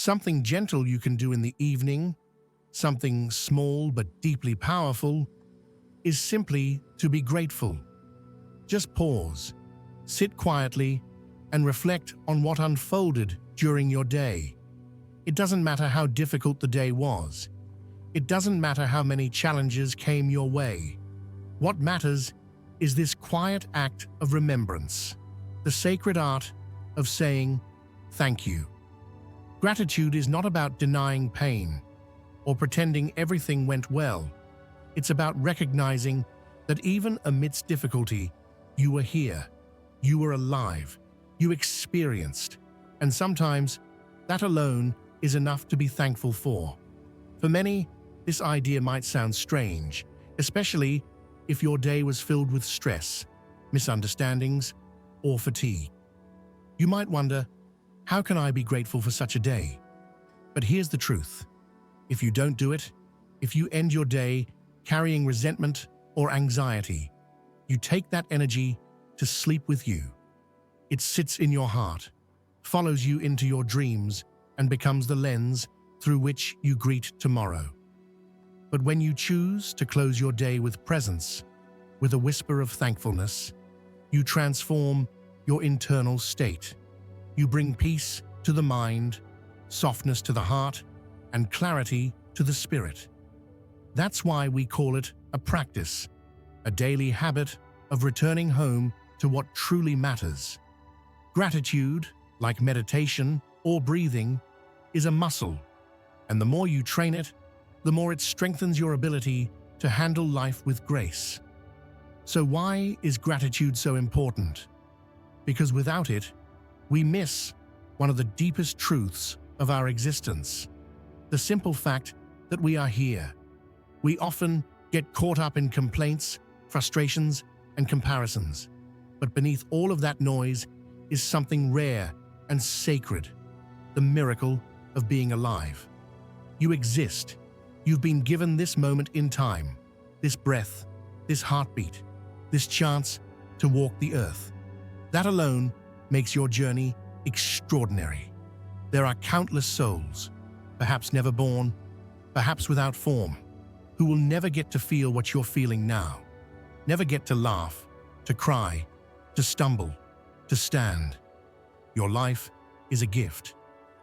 Something gentle you can do in the evening, something small but deeply powerful, is simply to be grateful. Just pause, sit quietly, and reflect on what unfolded during your day. It doesn't matter how difficult the day was. It doesn't matter how many challenges came your way. What matters is this quiet act of remembrance, the sacred art of saying thank you. Gratitude is not about denying pain or pretending everything went well. It's about recognizing that even amidst difficulty, you were here, you were alive, you experienced, and sometimes that alone is enough to be thankful for. For many, this idea might sound strange, especially if your day was filled with stress, misunderstandings, or fatigue. You might wonder, how can I be grateful for such a day? But here's the truth. If you don't do it, if you end your day carrying resentment or anxiety, you take that energy to sleep with you. It sits in your heart, follows you into your dreams, and becomes the lens through which you greet tomorrow. But when you choose to close your day with presence, with a whisper of thankfulness, you transform your internal state. You bring peace to the mind, softness to the heart, and clarity to the spirit. That's why we call it a practice, a daily habit of returning home to what truly matters. Gratitude, like meditation or breathing, is a muscle, and the more you train it, the more it strengthens your ability to handle life with grace. So why is gratitude so important? Because without it, we miss one of the deepest truths of our existence, the simple fact that we are here. We often get caught up in complaints, frustrations, and comparisons. But beneath all of that noise is something rare and sacred, the miracle of being alive. You exist. You've been given this moment in time, this breath, this heartbeat, this chance to walk the earth. That alone makes your journey extraordinary. There are countless souls, perhaps never born, perhaps without form, who will never get to feel what you're feeling now, never get to laugh, to cry, to stumble, to stand. Your life is a gift.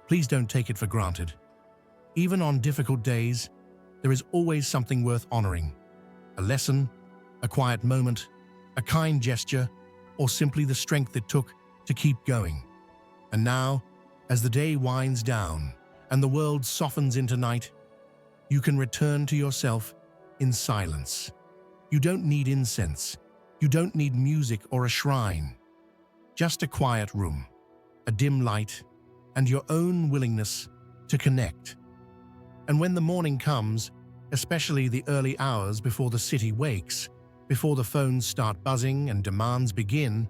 Please don't take it for granted. Even on difficult days, there is always something worth honoring. A lesson, a quiet moment, a kind gesture, or simply the strength it took to keep going. And now, as the day winds down and the world softens into night, you can return to yourself in silence. You don't need incense. You don't need music or a shrine. Just a quiet room, a dim light, and your own willingness to connect. And when the morning comes, especially the early hours before the city wakes, before the phones start buzzing and demands begin,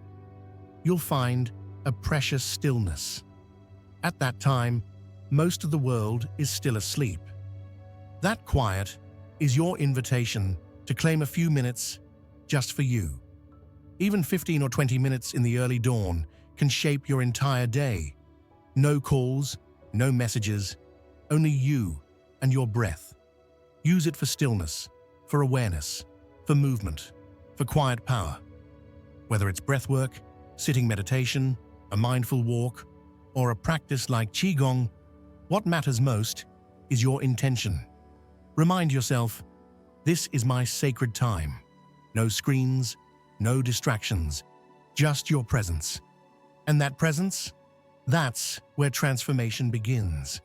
you'll find a precious stillness. At that time, most of the world is still asleep. That quiet is your invitation to claim a few minutes just for you. Even 15 or 20 minutes in the early dawn can shape your entire day. No calls, no messages, only you and your breath. Use it for stillness, for awareness, for movement, for quiet power. Whether it's breathwork, sitting meditation, a mindful walk, or a practice like Qigong, what matters most is your intention. Remind yourself, this is my sacred time. No screens, no distractions, just your presence. And that presence, that's where transformation begins.